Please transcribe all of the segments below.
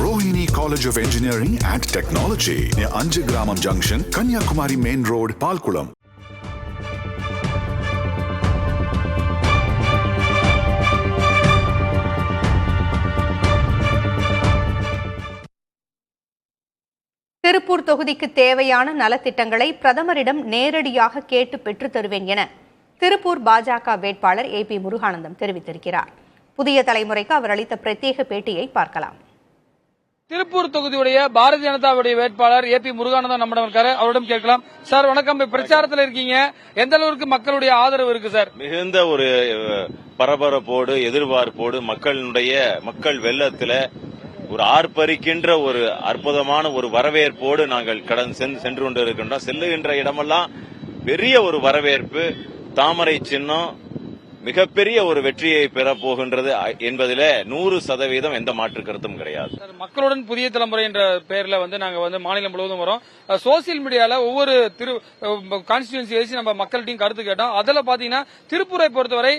Rohini College of Engineering and Technology near Anjagramam Junction, Kanyakumari Main Road, Palkulam. Tiruppur தொகுதிக்கு தேவையான நலத்திட்டங்களை பிரதமரிடம் நேரடியாக கேட்டு பெற்றுத் தருவேன் என திருப்பூர் பாஜக வேட்பாளர் AP முருகானந்தம் தெரிவித்திருக்கிறார். புதிய தலைமுறைக்கு அவர் அளித்த பிரத்யேக பேட்டியை பார்க்கலாம். திருப்பூர் தொகுதியுடைய பாரதிய ஜனதாவுடைய வேட்பாளர் AP முருகானந்தம் நம்மிடம் இருக்காரு. அவரிடம் கேட்கலாம். சார் வணக்கம். பிரச்சாரத்தில் இருக்கீங்க, எந்த அளவுக்கு மக்களுடைய ஆதரவு இருக்கு சார்? மிகுந்த ஒரு பரபரப்போடு எதிர்பார்ப்போடு மக்கள் வெள்ளத்துல ஒரு ஆர்ப்பரிக்கின்ற ஒரு அற்புதமான ஒரு வரவேற்போடு நாங்கள் சென்று கொண்டு இருக்கின்றோம். செல்லுகின்ற இடமெல்லாம் பெரிய ஒரு வரவேற்பு. தாமரை சின்னம் மிகப்பெரிய ஒரு வெற்றியை பெறப் போகின்றது என்பதிலே 100% எந்த மாற்று கருத்தும் கிடையாது. மக்களுடன் புதிய தலைமுறை என்ற பெயர்ல நாங்க மாநிலம் முழுவதும் வரோம். சோசியல் மீடியால ஒவ்வொரு கான்ஸ்டிடியூன்சி வச்சு நம்ம மக்கள்கிட்டையும் கருத்து கேட்டோம். அதுல பாத்தீங்கன்னா திருப்பூரை பொறுத்தவரை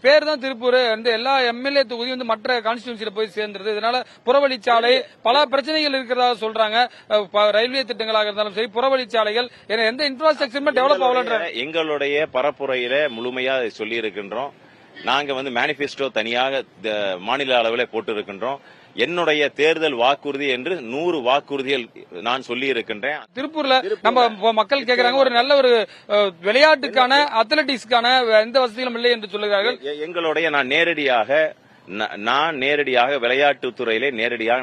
பேர் தான் திருப்பூர், எல்லா MLA தொகுதியும் மற்ற கான்ஸ்டிடியூன்சியில போய் சேர்ந்துருது. இதனால புறவழிச்சாலை பல பிரச்சனைகள் இருக்கிறதா சொல்றாங்க. ரயில்வே திட்டங்களாக இருந்தாலும் சரி, புறவழிச்சாலைகள் எந்த இன்ஃப்ராஸ்ட்ரக்சருமே டெவலப் ஆகல. எங்களுடைய பரப்புரையில முழுமையா சொல்லி இருக்கின்றோம். நாங்க மேனிபெஸ்டோ தனியாக மாநில அளவில் போட்டு இருக்கின்றோம். என்னுடைய தேர்தல் வாக்குறுதி என்று 100 வாக்குறுதிகள் நான் சொல்லி இருக்கின்றேன். திருப்பூர்ல நம்ம மக்கள் கேட்கிறாங்க, ஒரு நல்ல ஒரு விளையாட்டுக்கான அத்லெட்டிக்ஸ்க்கான எந்த வசதிகளும் இல்லை என்று சொல்லுகிறார்கள். எங்களுடைய நான் நேரடியாக விளையாட்டுத்துறையிலே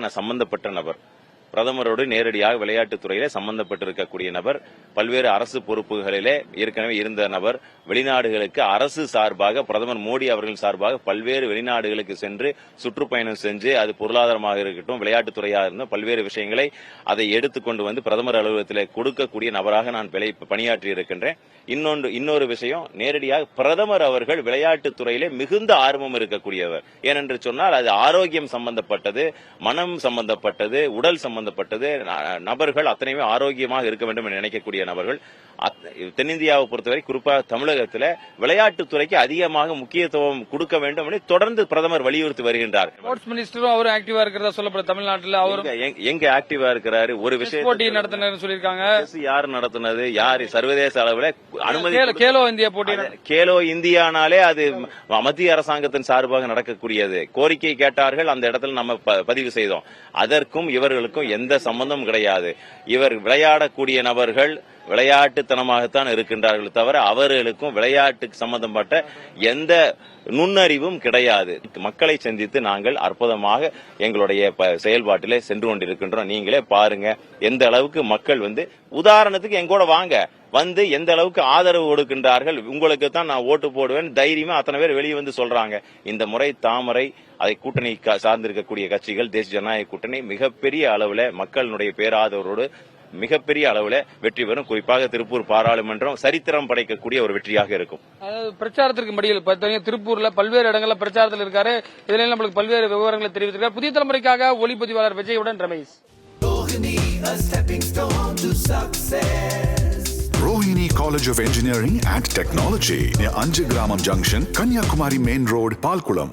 நான் சம்பந்தப்பட்ட நபர். பிரதமரோடு நேரடியாக விளையாட்டுத்துறையிலே சம்பந்தப்பட்டிருக்கக்கூடிய நபர். பல்வேறு அரசு பொறுப்புகளிலே ஏற்கனவே இருந்த நபர். வெளிநாடுகளுக்கு அரசு சார்பாக பிரதமர் மோடி அவர்கள் சார்பாக பல்வேறு வெளிநாடுகளுக்கு சென்று சுற்றுப்பயணம் செஞ்சு, அது பொருளாதாரமாக இருக்கட்டும், விளையாட்டுத்துறையாக இருந்த பல்வேறு விஷயங்களை அதை எடுத்துக்கொண்டு பிரதமர் அலுவலகத்தில் கொடுக்கக்கூடிய நபராக நான் பணியாற்றி இருக்கின்றேன். இன்னொரு விஷயம், நேரடியாக பிரதமர் அவர்கள் விளையாட்டுத்துறையிலே மிகுந்த ஆர்வம் இருக்கக்கூடியவர். ஏனென்று சொன்னால் அது ஆரோக்கியம் சம்பந்தப்பட்டது, மனம் சம்பந்தப்பட்டது, உடல் சம்பந்தப்பட்டது நபர்கள் அத்தனையுமே ஆரோக்கியமாக இருக்க வேண்டும் என்று நினைக்கக்கூடிய நபர்கள். தென்னிந்தியாவை பொறுத்தவரை குறிப்பாக தமிழகத்தில் விளையாட்டுத்துறைக்கு அதிகமாக முக்கியத்துவம் கொடுக்க வேண்டும் என்று தொடர்ந்து பிரதமர் வலியுறுத்தி வருகின்றார். ஸ்போர்ட்ஸ் மினிஸ்டரும் அவரும் ஆக்டிவா இருக்கிறதா சொல்லப்படுது. தமிழ்நாட்டில் அவர் எங்க ஆக்டிவா இருக்கிறாரு? ஒரு விஷயம் போட்டி நடத்தினர் சொல்லியிருக்காங்க. யார் நடத்தினது? யார் சர்வதேச அளவில் அனுமதி? கேலோ இந்தியா போட்டி. கேலோ இந்தியானாலே அது மத்திய அரசாங்கத்தின் சார்பாக நடக்கக்கூடியது. கோரிக்கை கேட்டார்கள், அந்த இடத்துல நம்ம பதிவு செய்தோம். அதற்கும் இவர்களுக்கும் எந்த சம்பந்தம் கிடையாது. இவர் விளையாடக்கூடிய நபர்கள் விளையாட்டுத்தனமாகத்தான் இருக்கின்றார்கள் தவிர அவர்களுக்கும் விளையாட்டுக்கு சம்பந்தப்பட்ட எந்த நுண்ணறிவும் கிடையாது. மக்களை சந்தித்து நாங்கள் அற்புதமாக எங்களுடைய செயல்பாட்டிலே சென்று கொண்டிருக்கின்றோம். நீங்களே பாருங்க எந்த அளவுக்கு மக்கள் உதாரணத்துக்கு எங்கூட வாங்க எந்த அளவுக்கு ஆதரவு கொடுக்கின்றார்கள். உங்களுக்கு தான் நான் ஓட்டு போடுவேன் தைரியமா அத்தனை பேர் வெளியே சொல்றாங்க. இந்த முறை தாமரை அதை கூட்டணி சார்ந்திருக்கக்கூடிய கட்சிகள், தேசிய ஜனநாயக கூட்டணி மிகப்பெரிய அளவில் மக்களுடைய பேராதரவோடு மிகப்பெரிய அளவில் வெற்றி பெறும். குறிப்பாக திருப்பூர் பாராளுமன்றம் சரித்திரம் படைக்கக்கூடிய ஒரு வெற்றியாக இருக்கும். பிரச்சாரத்திற்கு மடியில் திருப்பூர்ல பல்வேறு இடங்களில் பிரச்சாரத்தில் இருக்காரு. இதுல நம்மளுக்கு பல்வேறு விவரங்களை தெரிவித்திருக்காரு. புதிய தலைமுறைக்காக ஒளிப்பதிவாளர் விஜயுடன் Ramesh. Rohini College of Engineering and Technology near Anjagramam Junction, Kanyakumari Main Road, Palkulam.